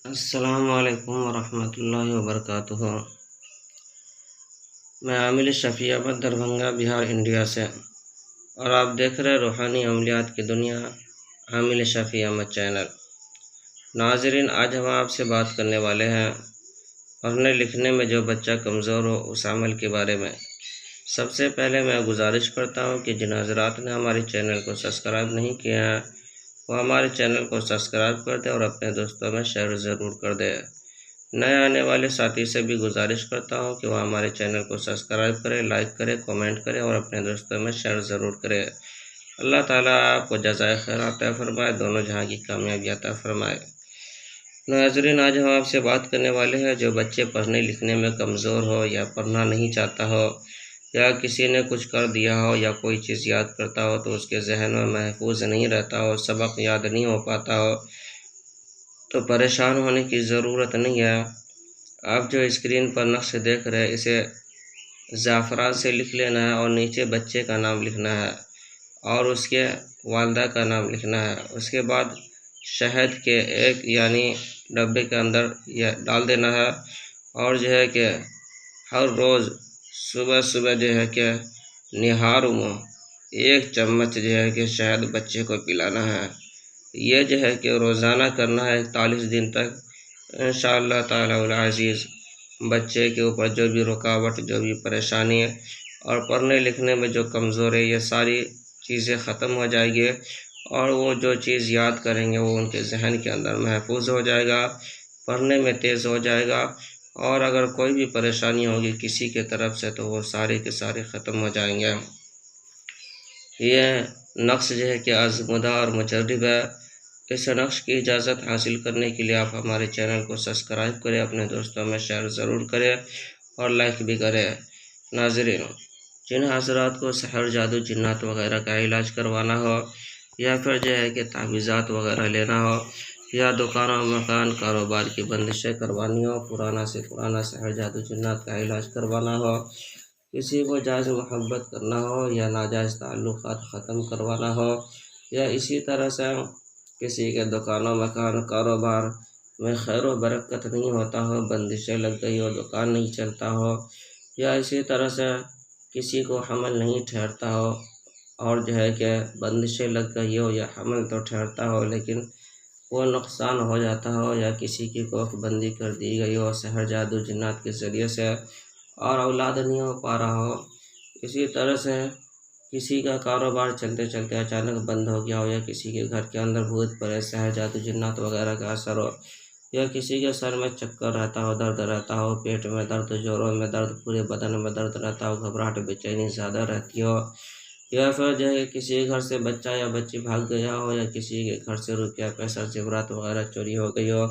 अस्सलामु अलैकुम वरहमतुल्लाहि वबरकातुहू। मैं आमिल शफ़ी अहमद दरभंगा बिहार इंडिया से, और आप देख रहे रूहानी अमलियात की दुनिया आमिल शफ़ी अहमद चैनल। नाज़रीन, आज हम आपसे बात करने वाले हैं पढ़ने लिखने में जो बच्चा कमज़ोर हो उस अमल के बारे में। सबसे पहले मैं गुजारिश करता हूं कि जिन हज़रात ने हमारे चैनल को सब्सक्राइब नहीं किया है वो हमारे चैनल को सब्सक्राइब कर दें और अपने दोस्तों में शेयर ज़रूर कर दें। नए आने वाले साथी से भी गुजारिश करता हूं कि वह हमारे चैनल को सब्सक्राइब करें, लाइक करें, कमेंट करें और अपने दोस्तों में शेयर ज़रूर करें। अल्लाह ताला आपको जज़ाए खैर अता फरमाए, दोनों जहां की कामयाबी अता फरमाए। नाज़रीन, आज हम आपसे बात करने वाले हैं जो बच्चे पढ़ने लिखने में कमज़ोर हो या पढ़ना नहीं चाहता हो, या किसी ने कुछ कर दिया हो या कोई चीज़ याद करता हो तो उसके जहन में महफूज नहीं रहता हो, सबक याद नहीं हो पाता हो, तो परेशान होने की ज़रूरत नहीं है। आप जो स्क्रीन पर नक्श देख रहे हैं इसे ज़ाफ़रान से लिख लेना है और नीचे बच्चे का नाम लिखना है और उसके वालिदा का नाम लिखना है। उसके बाद शहद के एक यानी डब्बे के अंदर यह डाल देना है और जो है कि हर रोज़ सुबह सुबह जो है कि निहार मुँह 1 चम्मच जो है कि शहद बच्चे को पिलाना है। ये जो है कि रोज़ाना करना है 41 दिन तक। इंशाअल्लाह ताला उल अज़ीज़ बच्चे के ऊपर जो भी रुकावट, जो भी परेशानी है और पढ़ने लिखने में जो कमज़ोर है, ये सारी चीज़ें ख़त्म हो जाएगी और वो जो चीज़ याद करेंगे वो उनके जहन के अंदर महफूज हो जाएगा, पढ़ने में तेज़ हो जाएगा। और अगर कोई भी परेशानी होगी किसी के तरफ से तो वो सारे के सारे ख़त्म हो जाएंगे। ये नक्श जो है कि आज़मुदा और मुजर्रिब है। इस नक्श की इजाज़त हासिल करने के लिए आप हमारे चैनल को सब्सक्राइब करें, अपने दोस्तों में शेयर ज़रूर करें और लाइक भी करें। नाज़रीन, जिन हज़रात को सहर, जादू, जिन्नात वगैरह का इलाज करवाना हो या फिर जो है कि तावीज़ात वगैरह लेना हो या दुकान और मकान कारोबार की बंदिशें करवानी हो, पुराना से पुराना सहर, जादू, जिन्नात का इलाज करवाना हो, किसी को जायज़ मोहब्बत करना हो या नाजायज़ ताल्लुक़ात ख़त्म करवाना हो, या इसी तरह से किसी के दुकानों मकान कारोबार में खैर व बरकत नहीं होता हो, बंदिशें लग गई हो, दुकान नहीं चलता हो, या इसी तरह से किसी को हमल नहीं ठहरता हो और जो है कि बंदिशें लग गई हो या हमल तो ठहरता हो लेकिन वो नुकसान हो जाता हो, या किसी की कोखबंदी कर दी गई हो सहर, जादू, जिन्नात के ज़रिए से और औलाद नहीं हो पा रहा हो, इसी तरह से किसी का कारोबार चलते चलते अचानक बंद हो गया हो, या किसी के घर के अंदर भूत परे, सहर, जादू, जिन्नात वगैरह का असर हो, या किसी के सर में चक्कर रहता हो, दर्द रहता हो, पेट में दर्द, जोड़ों में दर्द, पूरे बदन में दर्द रहता हो, घबराहट बेचैनी ज़्यादा रहती हो, या फिर जो है किसी के घर से बच्चा या बच्ची भाग गया हो, या किसी के घर से रुपया पैसा ज़ेवरात वगैरह चोरी हो गई हो,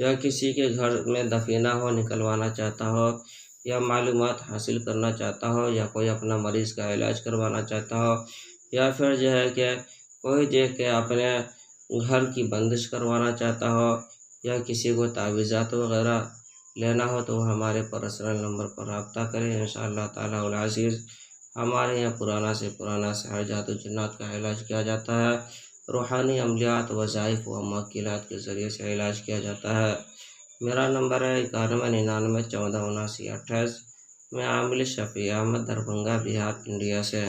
या किसी के घर में दफीना हो निकलवाना चाहता हो, या मालूमात हासिल करना चाहता हो, या कोई अपना मरीज़ का इलाज करवाना चाहता हो, या फिर जो है कि कोई जो के अपने घर की बंदिश करवाना चाहता हो, या किसी को तावीज़ात वगैरह लेना हो तो हमारे पर्सनल नंबर पर रब्ता करें। इंशाअल्लाह ताला उल अज़ीज़ हमारे यहाँ पुराना से पुराना सहर, जादू, जिन्नात का इलाज किया जाता है। रूहानी अमलियात, वज़ाइफ व मक्किलात के ज़रिए से इलाज किया जाता है। मेरा नंबर है 9199 1479 28। मैं आमिल शफ़ी अहमद दरभंगा बिहार इंडिया से।